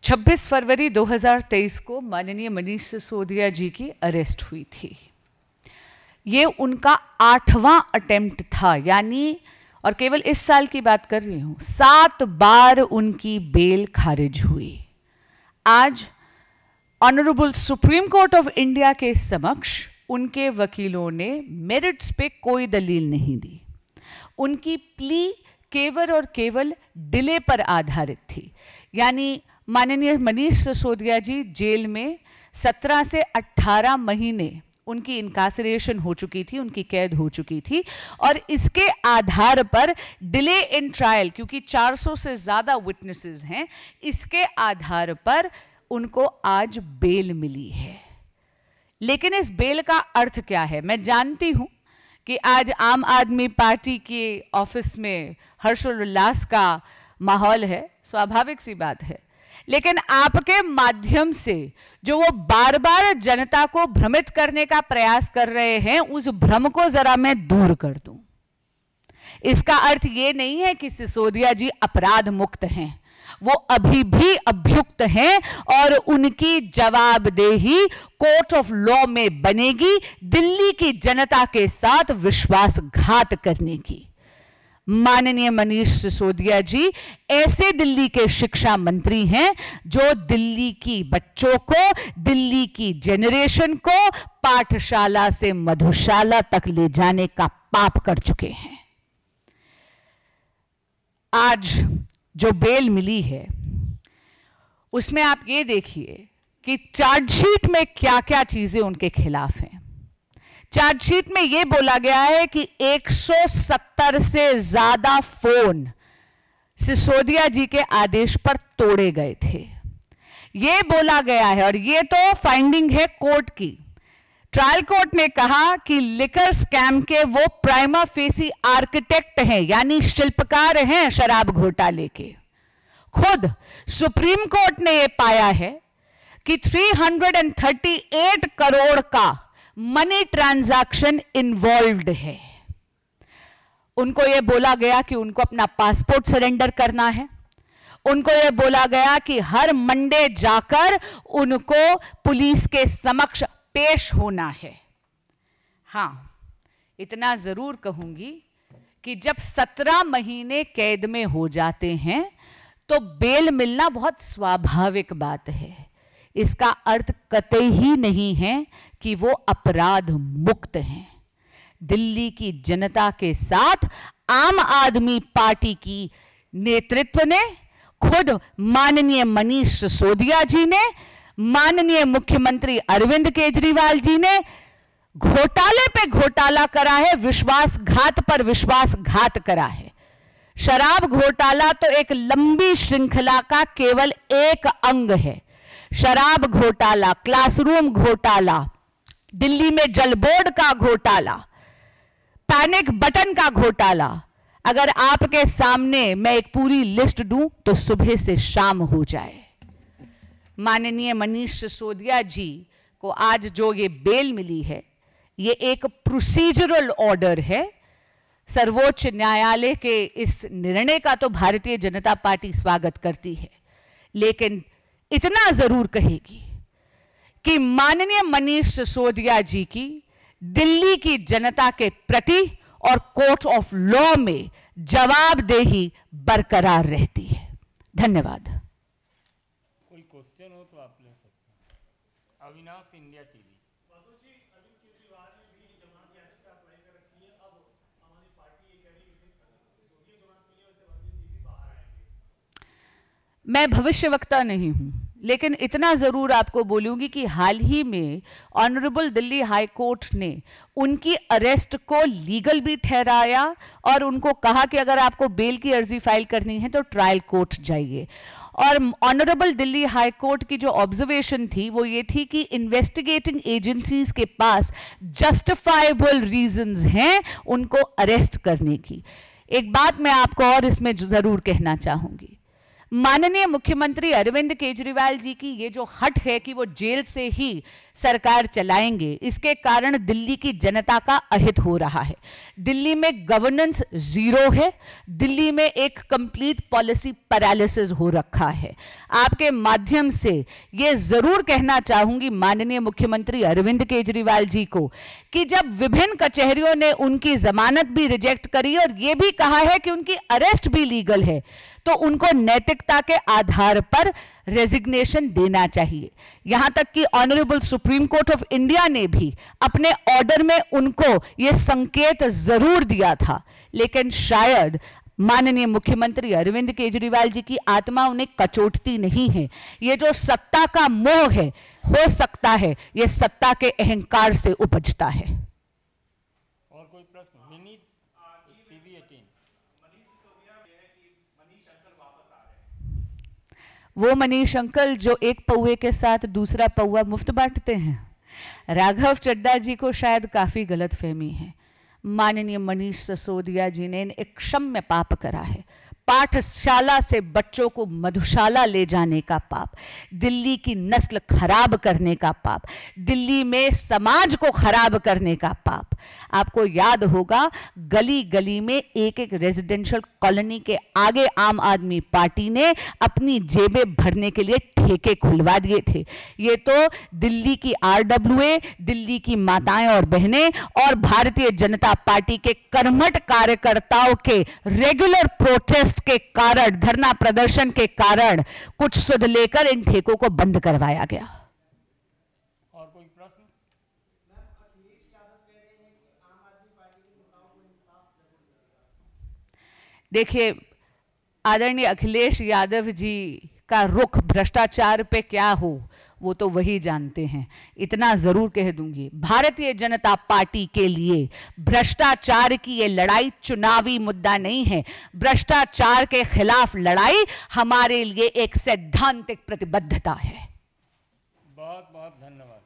26 फरवरी 2023 को माननीय मनीष सिसोदिया जी की अरेस्ट हुई थी। ये उनका 8वां अटेम्प्ट था, यानी, और केवल इस साल की बात कर रही हूं, 7 बार उनकी बेल खारिज हुई। आज honourable supreme court of India के समक्ष उनके वकीलों ने मेरिट्स पे कोई दलील नहीं दी। उनकी प्ली केवल और केवल डिले पर आधारित थी, यानी माननीय मनीष सिसोदिया जी जेल में 17 से 18 महीने उनकी इनकासरेशन हो चुकी थी, उनकी कैद हो चुकी थी, और इसके आधार पर डिले इन ट्रायल, क्योंकि 400 से ज़्यादा विटनेसेस हैं, इसके आधार पर उनको आज बेल मिली है। लेकिन इस बेल का अर्थ क्या है? मैं जानती हूं कि आज आम आदमी पार्टी के ऑफिस में हर्षोल्लास का माहौल है, स्वाभाविक सी बात है, लेकिन आपके माध्यम से जो वो बार बार जनता को भ्रमित करने का प्रयास कर रहे हैं, उस भ्रम को जरा मैं दूर कर दूं। इसका अर्थ ये नहीं है कि सिसोदिया जी अपराध मुक्त हैं, वो अभी भी अभियुक्त हैं और उनकी जवाबदेही कोर्ट ऑफ लॉ में बनेगी दिल्ली की जनता के साथ विश्वासघात करने की। माननीय मनीष सिसोदिया जी ऐसे दिल्ली के शिक्षा मंत्री हैं जो दिल्ली की बच्चों को, दिल्ली की जेनरेशन को पाठशाला से मधुशाला तक ले जाने का पाप कर चुके हैं। आज जो बेल मिली है उसमें आप ये देखिए कि चार्जशीट में क्या क्या चीजें उनके खिलाफ हैं। चार्जशीट में यह बोला गया है कि 170 से ज्यादा फोन सिसोदिया जी के आदेश पर तोड़े गए थे, यह बोला गया है, और यह तो फाइंडिंग है कोर्ट की। ट्रायल कोर्ट ने कहा कि लिकर स्कैम के वो प्राइमा फेसी आर्किटेक्ट हैं, यानी शिल्पकार हैं शराब घोटाले के। खुद सुप्रीम कोर्ट ने यह पाया है कि 338 करोड़ का मनी ट्रांजैक्शन इन्वॉल्व्ड है। उनको यह बोला गया कि उनको अपना पासपोर्ट सरेंडर करना है, उनको यह बोला गया कि हर मंडे जाकर उनको पुलिस के समक्ष पेश होना है। हां, इतना जरूर कहूंगी कि जब 17 महीने कैद में हो जाते हैं तो बेल मिलना बहुत स्वाभाविक बात है। इसका अर्थ कतई ही नहीं है कि वो अपराध मुक्त हैं। दिल्ली की जनता के साथ आम आदमी पार्टी की नेतृत्व ने, खुद माननीय मनीष सिसोदिया जी ने, माननीय मुख्यमंत्री अरविंद केजरीवाल जी ने घोटाले पे घोटाला करा है, विश्वासघात पर विश्वासघात करा है। शराब घोटाला तो एक लंबी श्रृंखला का केवल एक अंग है। शराब घोटाला, क्लासरूम घोटाला, दिल्ली में जल बोर्ड का घोटाला, पैनिक बटन का घोटाला, अगर आपके सामने मैं एक पूरी लिस्ट दूं तो सुबह से शाम हो जाए। माननीय मनीष सिसोदिया जी को आज जो ये बेल मिली है, ये एक प्रोसीजरल ऑर्डर है। सर्वोच्च न्यायालय के इस निर्णय का तो भारतीय जनता पार्टी स्वागत करती है, लेकिन इतना जरूर कहेगी कि माननीय मनीष सिसोदिया जी की दिल्ली की जनता के प्रति और कोर्ट ऑफ लॉ में जवाबदेही बरकरार रहती है। धन्यवाद। कोई क्वेश्चन हो तो आप ले सकते हैं। Avinash, India TV. मैं भविष्यवक्ता नहीं हूं, लेकिन इतना जरूर आपको बोलूंगी कि हाल ही में ऑनरेबल दिल्ली हाई कोर्ट ने उनकी अरेस्ट को लीगल भी ठहराया और उनको कहा कि अगर आपको बेल की अर्जी फाइल करनी है तो ट्रायल कोर्ट जाइए। और ऑनरेबल दिल्ली हाई कोर्ट की जो ऑब्जर्वेशन थी वो ये थी कि इन्वेस्टिगेटिंग एजेंसीज के पास जस्टिफाइबल रीजंस हैं उनको अरेस्ट करने की। एक बात मैं आपको और इसमें जरूर कहना चाहूंगी, माननीय मुख्यमंत्री अरविंद केजरीवाल जी की ये जो हट है कि वो जेल से ही सरकार चलाएंगे, इसके कारण दिल्ली की जनता का अहित हो रहा है। दिल्ली में गवर्नेंस जीरो है, दिल्ली में एक कंप्लीट पॉलिसी पैरालिसिस हो रखा है। आपके माध्यम से ये जरूर कहना चाहूंगी माननीय मुख्यमंत्री अरविंद केजरीवाल जी को कि जब विभिन्न कचहरियों ने उनकी जमानत भी रिजेक्ट करी और ये भी कहा है कि उनकी अरेस्ट भी लीगल है, तो उनको नैतिकता के आधार पर रेजिग्नेशन देना चाहिए। यहां तक कि honourable supreme court of India ने भी अपने ऑर्डर में उनको यह संकेत जरूर दिया था, लेकिन शायद माननीय मुख्यमंत्री अरविंद केजरीवाल जी की आत्मा उन्हें कचोटती नहीं है। ये जो सत्ता का मोह है, हो सकता है यह सत्ता के अहंकार से उपजता है। और कोई प्रश्न? Mini TV 18। वो मनीष अंकल जो एक पौवे के साथ दूसरा पौवा मुफ्त बांटते हैं। राघव चड्डा जी को शायद काफी गलतफहमी है। माननीय मनीष सिसोदिया जी ने एक क्षम्य पाप करा है। पाठशाला से बच्चों को मधुशाला ले जाने का पाप, दिल्ली की नस्ल खराब करने का पाप, दिल्ली में समाज को खराब करने का पाप। आपको याद होगा गली गली में एक एक रेजिडेंशियल कॉलोनी के आगे आम आदमी पार्टी ने अपनी जेबें भरने के लिए ठेके खुलवा दिए थे। ये तो दिल्ली की आरडब्ल्यूए, दिल्ली की माताएं और बहनें और भारतीय जनता पार्टी के कर्मठ कार्यकर्ताओं के रेगुलर प्रोटेस्ट के कारण, धरना प्रदर्शन के कारण कुछ सुध लेकर इन ठेकों को बंद करवाया गया। और कोई प्रश्न? देखिए, आदरणीय अखिलेश यादव जी का रुख भ्रष्टाचार पे क्या हो वो तो वही जानते हैं। इतना जरूर कह दूंगी, भारतीय जनता पार्टी के लिए भ्रष्टाचार की ये लड़ाई चुनावी मुद्दा नहीं है। भ्रष्टाचार के खिलाफ लड़ाई हमारे लिए एक सैद्धांतिक प्रतिबद्धता है। बहुत बहुत धन्यवाद।